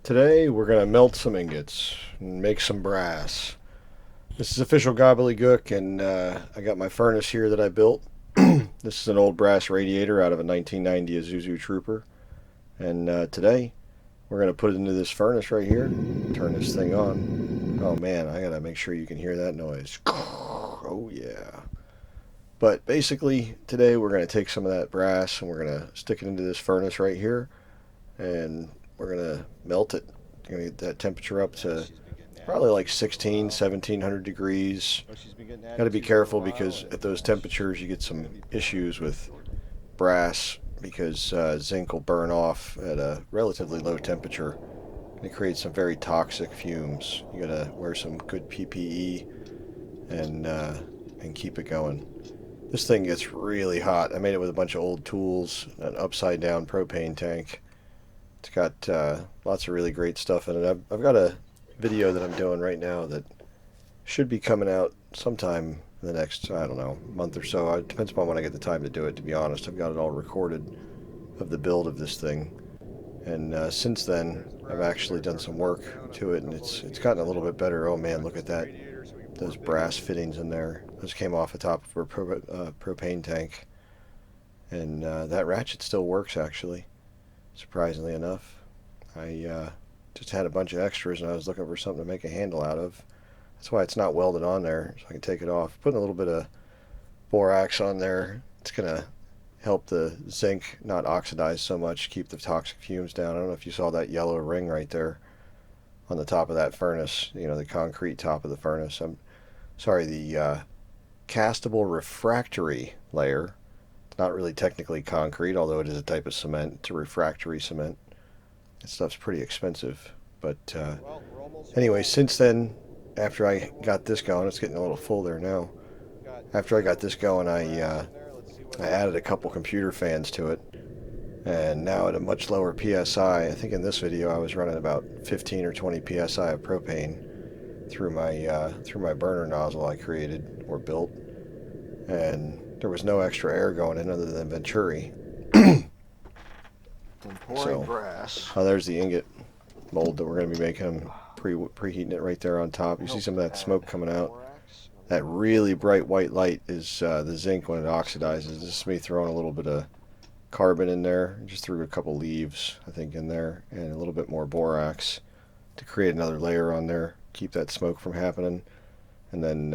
Today we're going to melt some ingots and make some brass. This is official gobbledygook, and I got my furnace here that I built. This is an old brass radiator out of a 1990 Isuzu Trooper, and today we're going to put it into this furnace right here. Turn this thing on. Oh man, I gotta make sure you can hear that noise. Oh yeah. But basically, today we're going to take some of that brass and we're going to stick it into this furnace right here, and we're going to melt it. We're going to get that temperature up to probably like 16, 1700 degrees. Got to be careful because at those temperatures you get some issues with brass because zinc will burn off at a relatively low temperature. And it creates some very toxic fumes. You got to wear some good PPE and keep it going. This thing gets really hot. I made it with a bunch of old tools, an upside down propane tank. It's got lots of really great stuff in it. I've got a video that I'm doing right now that should be coming out sometime in the next, I don't know, month or so. It depends upon when I get the time to do it, to be honest. I've got it all recorded of the build of this thing. And since then, I've actually done some work to it, and it's gotten a little bit better. Oh man, look at that. Those brass fittings in there. Those came off the top of a propane tank. And that ratchet still works, actually, surprisingly enough. I just had a bunch of extras, and I was looking for something to make a handle out of. That's why it's not welded on there, so I can take it off. Putting a little bit of borax on there, it's going to help the zinc not oxidize so much, keep the toxic fumes down. I don't know if you saw that yellow ring right there on the top of that furnace, the concrete top of the furnace. I'm sorry, the castable refractory layer. It's not really technically concrete, although it is a type of cement. It's a refractory cement. That stuff's pretty expensive. But anyway, since then, after I got this going, it's getting a little full there now. After I got this going, I added a couple computer fans to it, and now at a much lower PSI. I think in this video I was running about 15 or 20 PSI of propane through my burner nozzle I created or built, and there was no extra air going in other than Venturi. And pouring So, brass. there's the ingot mold that we're going to be making. I'm preheating it right there on top. You see some of that smoke coming out. That really bright white light is the zinc when it oxidizes. This is me throwing a little bit of carbon in there. Just threw a couple leaves, I think, in there, and a little bit more borax to create another layer on there, keep that smoke from happening. And then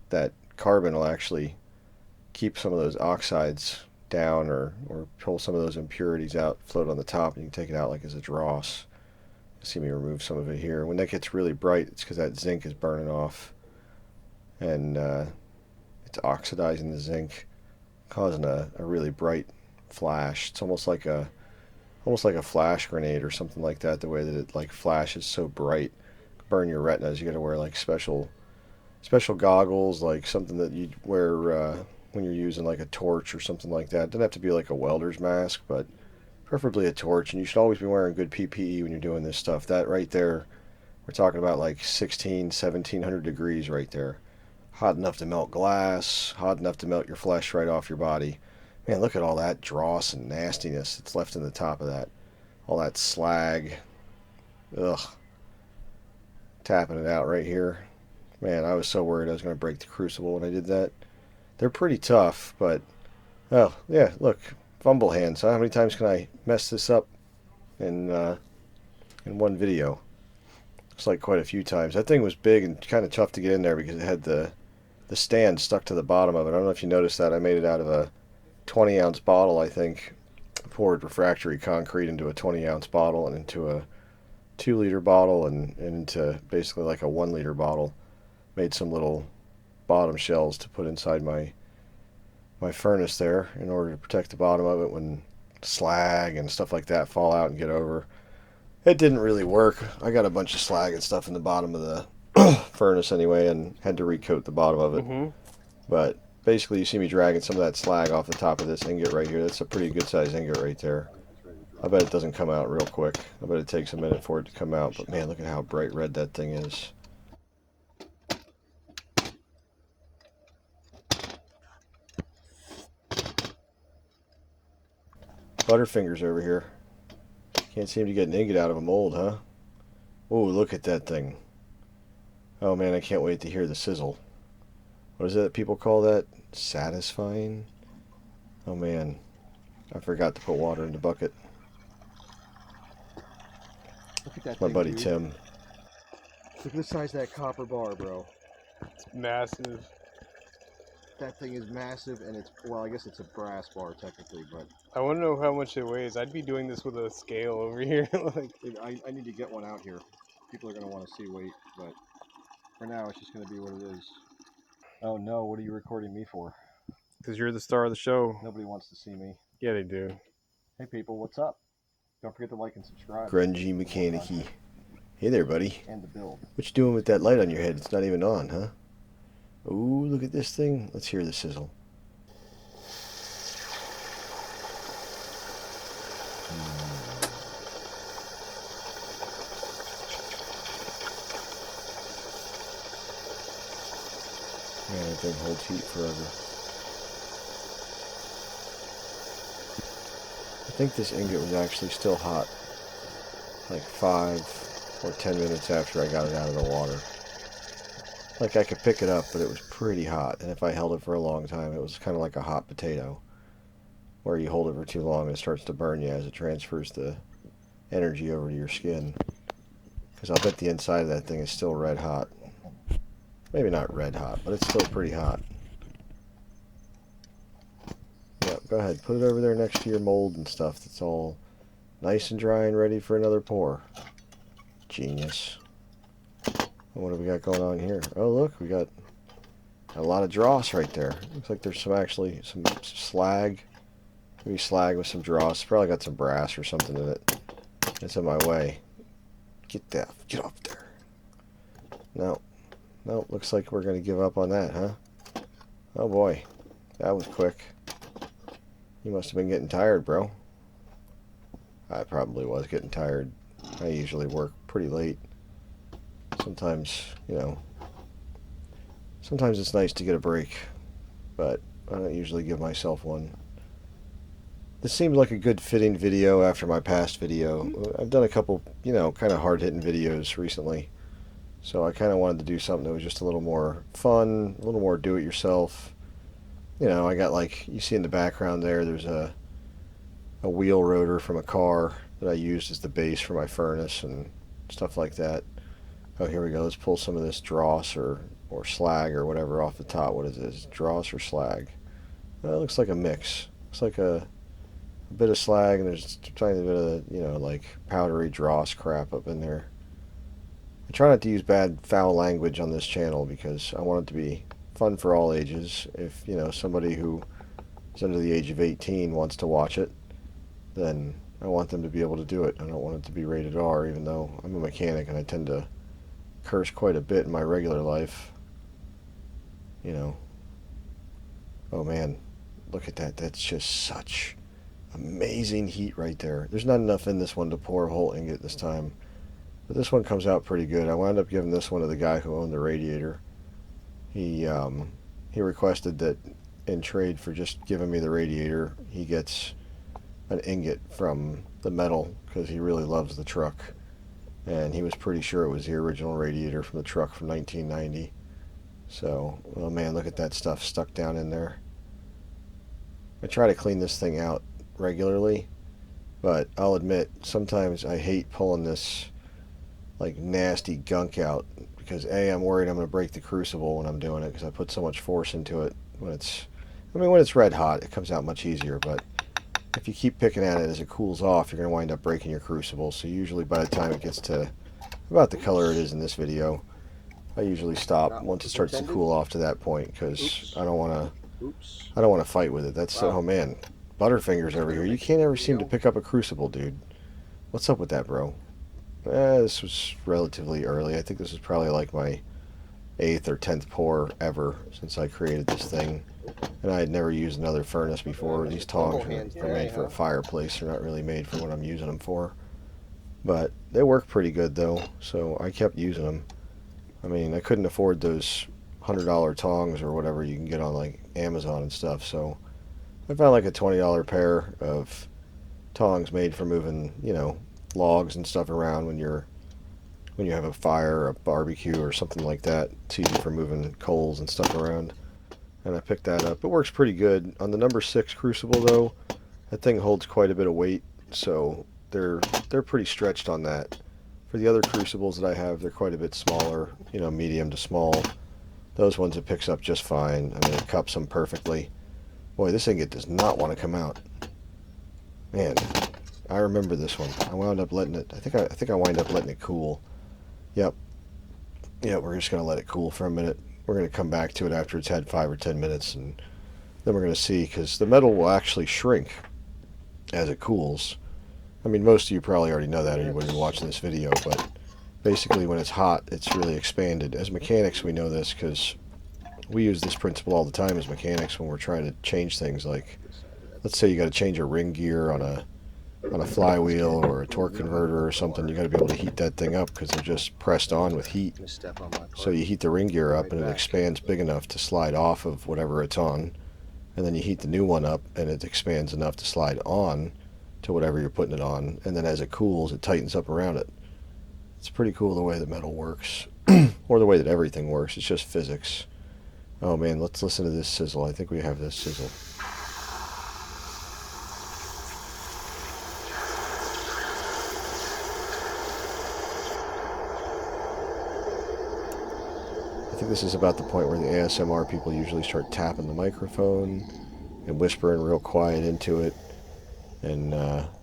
that carbon will actually keep some of those oxides down, or pull some of those impurities out, float on the top, and you can take it out like as a dross. You see me remove some of it here. When that gets really bright, it's because that zinc is burning off, and it's oxidizing the zinc, causing a really bright flash. It's almost like a flash grenade or something like that. The way that it like flashes so bright, burn your retinas. You got to wear like special goggles, like something that you wear when you're using like a torch or something like that. It doesn't have to be like a welder's mask, but preferably a torch. And you should always be wearing good PPE when you're doing this stuff. That right there, we're talking about like 16, 1700 degrees right there. Hot enough to melt glass, hot enough to melt your flesh right off your body. Man, look at all that dross and nastiness that's left in the top of that. All that slag. Ugh. Tapping it out right here. Man, I was so worried I was going to break the crucible when I did that. They're pretty tough, but... Oh, yeah, look. Fumble hands, huh? How many times can I mess this up in one video? Looks like quite a few times. That thing was big and kind of tough to get in there because it had the stand stuck to the bottom of it. I don't know if you noticed that. I made it out of a 20-ounce bottle, I think. I poured refractory concrete into a 20-ounce bottle and into a 2-liter bottle and into basically like a 1-liter bottle. Made some little bottom shells to put inside my furnace there in order to protect the bottom of it when slag and stuff like that fall out and get over. It didn't really work. I got a bunch of slag and stuff in the bottom of the furnace anyway and had to recoat the bottom of it. But basically you see me dragging some of that slag off the top of this ingot right here. That's a pretty good sized ingot right there. I bet it doesn't come out real quick. I bet it takes a minute for it to come out. But man, look at how bright red that thing is. Butterfingers over here. Can't seem to get an ingot out of a mold, huh? Oh, look at that thing. Oh man, I can't wait to hear the sizzle. What is it that people call that? Satisfying? Oh man, I forgot to put water in the bucket. Look at that My thing, buddy dude. Tim. Look at the size of that copper bar, bro. It's massive. That thing is massive, and it's, well, I guess it's a brass bar technically, but I want to know how much it weighs. I'd be doing this with a scale over here. Like, dude, I need to get one out here. People are going to want to see weight, but for now it's just going to be what it is. Oh no, what are you recording me for? because you're the star of the show. Nobody wants to see me. Yeah, they do. Hey people, what's up? Don't forget to like and subscribe. Grungy Mechanicy. Hey there, buddy. And the build. What you doing with that light on your head? It's not even on, huh? Ooh, look at this thing. Let's hear the sizzle. Man, that thing holds heat forever. I think this ingot was actually still hot, like 5 or 10 minutes after I got it out of the water. Like I could pick it up, but it was pretty hot, and if I held it for a long time, it was kind of like a hot potato, where you hold it for too long and it starts to burn you as it transfers the energy over to your skin. Because I'll bet the inside of that thing is still red hot. Maybe not red hot, but it's still pretty hot. Yeah, go ahead. Put it over there next to your mold and stuff that's all nice and dry and ready for another pour. Genius. What do we got going on here? Oh, look, we got a lot of dross right there. Looks like there's actually some slag. Maybe slag with some dross. Probably got some brass or something in it. It's in my way. Get off there. No. No, looks like we're going to give up on that, huh? Oh boy, that was quick. You must have been getting tired, bro. I probably was getting tired. I usually work pretty late. Sometimes, you know, sometimes it's nice to get a break, but I don't usually give myself one. This seems like a good fitting video after my past video. I've done a couple, you know, kind of hard-hitting videos recently. So I kind of wanted to do something that was just a little more fun, a little more do-it-yourself. You know, I got, like, you see in the background there, there's a wheel rotor from a car that I used as the base for my furnace and stuff like that. Oh, here we go. Let's pull some of this dross or slag or whatever off the top. What is this? Dross or slag? It looks like a mix. Looks like a bit of slag and there's a tiny bit of, you know, like powdery dross crap up in there. I try not to use bad, foul language on this channel because I want it to be fun for all ages. If, you know, somebody who is under the age of 18 wants to watch it, then I want them to be able to do it. I don't want it to be rated R, even though I'm a mechanic and I tend to curse quite a bit in my regular life. You know. Oh man, look at that. That's just such amazing heat right there. There's not enough in this one to pour a whole ingot this time. But this one comes out pretty good. I wound up giving this one to the guy who owned the radiator. He requested that in trade for just giving me the radiator, he gets an ingot from the metal because he really loves the truck. And he was pretty sure it was the original radiator from the truck from 1990. So, oh man, look at that stuff stuck down in there. I try to clean this thing out regularly, but I'll admit, sometimes I hate pulling this like nasty gunk out because A, I'm worried I'm going to break the crucible when I'm doing it because I put so much force into it. When it's red hot, it comes out much easier, but if you keep picking at it as it cools off, you're going to wind up breaking your crucible. So usually by the time it gets to about the color it is in this video, I usually stop once it starts to cool off to that point because I don't want to fight with it. That's oh man, Butterfingers over here. You can't ever seem to pick up a crucible, dude. What's up with that, bro? This was relatively early. I think this was probably like my 8th or 10th pour ever since I created this thing. And I had never used another furnace before. These tongs are made for a fireplace. They're not really made for what I'm using them for. But they work pretty good though, so I kept using them. I mean, I couldn't afford those $100 tongs or whatever you can get on like Amazon and stuff, so I found like a $20 pair of tongs made for moving, you know, logs and stuff around when you're when you have a fire or a barbecue or something like that. It's easy for moving coals and stuff around. And I picked that up. It works pretty good. On the number 6 crucible though, that thing holds quite a bit of weight, so they're pretty stretched on that. For the other crucibles that I have, they're quite a bit smaller, you know, medium to small. Those ones it picks up just fine. I mean, it cups them perfectly. Boy, this ingot does not want to come out. Man, I remember this one. I wound up letting it. I think I wind up letting it cool. Yep. Yeah, we're just gonna let it cool for a minute. We're gonna come back to it after it's had 5 or 10 minutes, and then we're gonna see, because the metal will actually shrink as it cools. I mean, most of you probably already know that, anybody watching this video, but basically when it's hot, it's really expanded. As mechanics, we know this because we use this principle all the time as mechanics when we're trying to change things. Like, let's say you got to change a ring gear on a flywheel or a torque converter or something. You got to be able to heat that thing up because they're just pressed on with heat. So you heat the ring gear up and it expands big enough to slide off of whatever it's on, and then you heat the new one up and it expands enough to slide on to whatever you're putting it on, and then as it cools, it tightens up around it. It's pretty cool the way that metal works, or the way that everything works. It's just physics. Oh man, let's listen to this sizzle. I think we have this sizzle. I think this is about the point where the ASMR people usually start tapping the microphone and whispering real quiet into it. And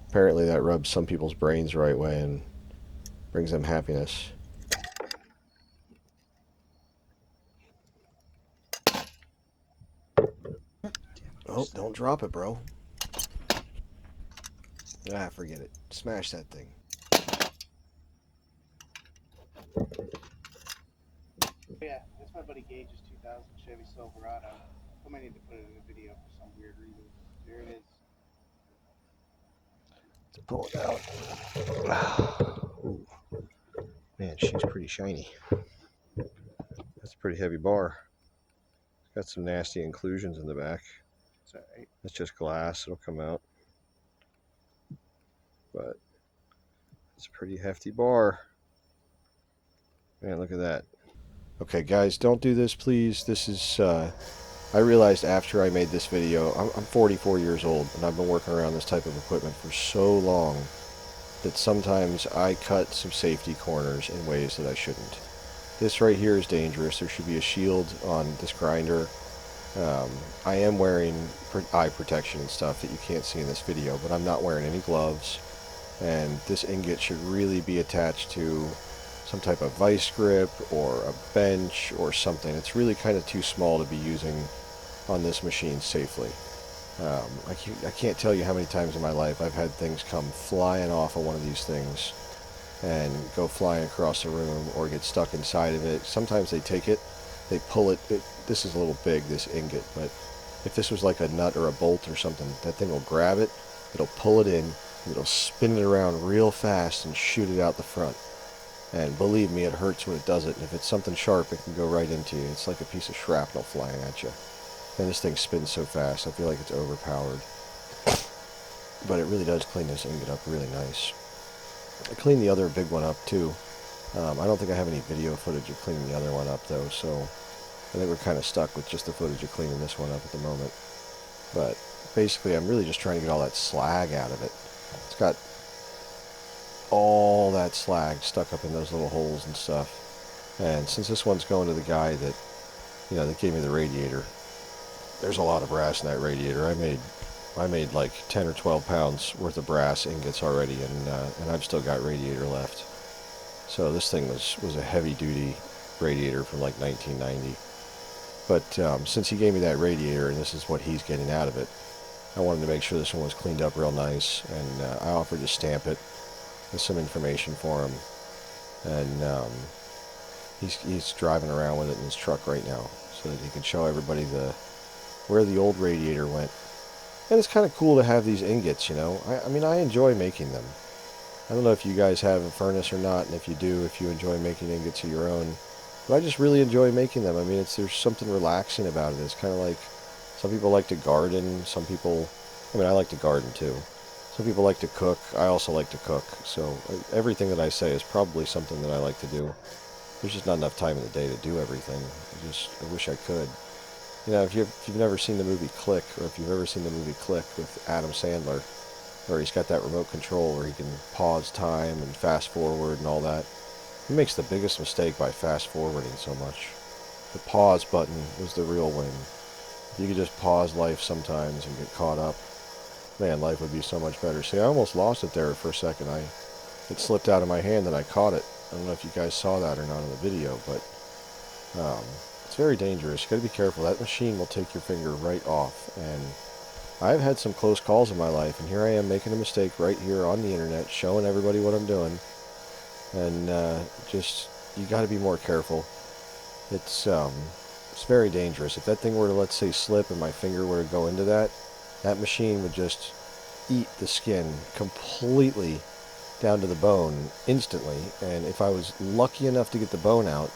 apparently that rubs some people's brains the right way and brings them happiness. Oh, don't drop it, bro. Ah, forget it. Smash that thing. Yeah, that's my buddy Gage's 2000 Chevy Silverado. I might need to put it in a video for some weird reason. There it is. To pull it out. Ooh. Man, she's pretty shiny. That's a pretty heavy bar. Got some nasty inclusions in the back. It's alright. That's just glass. It'll come out. But it's a pretty hefty bar. Man, look at that. Okay, guys, don't do this, please. This is, I realized after I made this video, I'm 44 years old, and I've been working around this type of equipment for so long that sometimes I cut some safety corners in ways that I shouldn't. This right here is dangerous. There should be a shield on this grinder. I am wearing eye protection and stuff that you can't see in this video, but I'm not wearing any gloves, and this ingot should really be attached to some type of vice grip or a bench or something. It's really kind of too small to be using on this machine safely. I can't tell you how many times in my life I've had things come flying off of one of these things and go flying across the room or get stuck inside of it. Sometimes they take it, they pull it. This is a little big, this ingot, but if this was like a nut or a bolt or something, that thing will grab it, it'll pull it in, and it'll spin it around real fast and shoot it out the front. And believe me, it hurts when it does it. And if it's something sharp, it can go right into you. It's like a piece of shrapnel flying at you. And this thing spins so fast, I feel like it's overpowered. But it really does clean this ingot up really nice. I cleaned the other big one up too. I don't think I have any video footage of cleaning the other one up though, so I think we're kind of stuck with just the footage of cleaning this one up at the moment. But basically, I'm really just trying to get all that slag out of it. It's got all that slag stuck up in those little holes and stuff. And since this one's going to the guy that, you know, that gave me the radiator, there's a lot of brass in that radiator. I made like 10 or 12 pounds worth of brass ingots already, and I've still got radiator left. So this thing was a heavy duty radiator from like 1990. But since he gave me that radiator and this is what he's getting out of it, I wanted to make sure this one was cleaned up real nice, and I offered to stamp it with some information for him. And he's driving around with it in his truck right now so that he can show everybody where the old radiator went. And it's kind of cool to have these ingots, you know. I mean, I enjoy making them. I don't know if you guys have a furnace or not, and if you do, if you enjoy making ingots of your own. But I just really enjoy making them. I mean, there's something relaxing about it. It's kind of like, some people like to garden, some people, I mean, I like to garden too. Some people like to cook. I also like to cook. So everything that I say is probably something that I like to do. There's just not enough time in the day to do everything. I wish I could. You know, if you've never seen the movie Click, or if you've ever seen the movie Click with Adam Sandler, where he's got that remote control where he can pause time and fast forward and all that, he makes the biggest mistake by fast forwarding so much. The pause button was the real win. If you could just pause life sometimes and get caught up, man, life would be so much better. See, I almost lost it there for a second. It slipped out of my hand and I caught it. I don't know if you guys saw that or not in the video, but it's very dangerous. You got to be careful. That machine will take your finger right off. And I've had some close calls in my life, and here I am making a mistake right here on the internet, showing everybody what I'm doing. And just, you got to be more careful. It's very dangerous. If that thing were to, let's say, slip and my finger were to go into that, that machine would just eat the skin completely down to the bone instantly. And if I was lucky enough to get the bone out,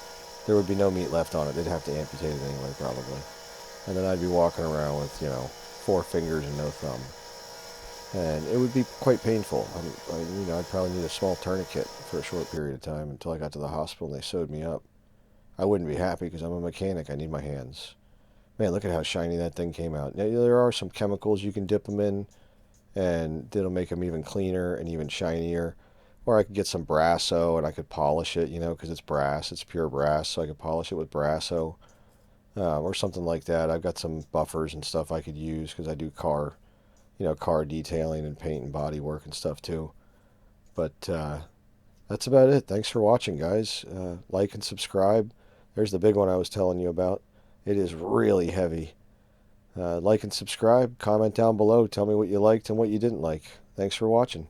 there would be no meat left on it. They'd have to amputate it anyway, probably. And then I'd be walking around with, 4 fingers and no thumb. And it would be quite painful. I'd probably need a small tourniquet for a short period of time until I got to the hospital and they sewed me up. I wouldn't be happy because I'm a mechanic. I need my hands. Man, look at how shiny that thing came out. Now, there are some chemicals you can dip them in, and it'll make them even cleaner and even shinier. Or I could get some Brasso and I could polish it, because it's brass. It's pure brass, so I could polish it with Brasso or something like that. I've got some buffers and stuff I could use because I do car detailing and paint and body work and stuff too. But that's about it. Thanks for watching, guys. Like and subscribe. There's the big one I was telling you about. It is really heavy. Like and subscribe. Comment down below. Tell me what you liked and what you didn't like. Thanks for watching.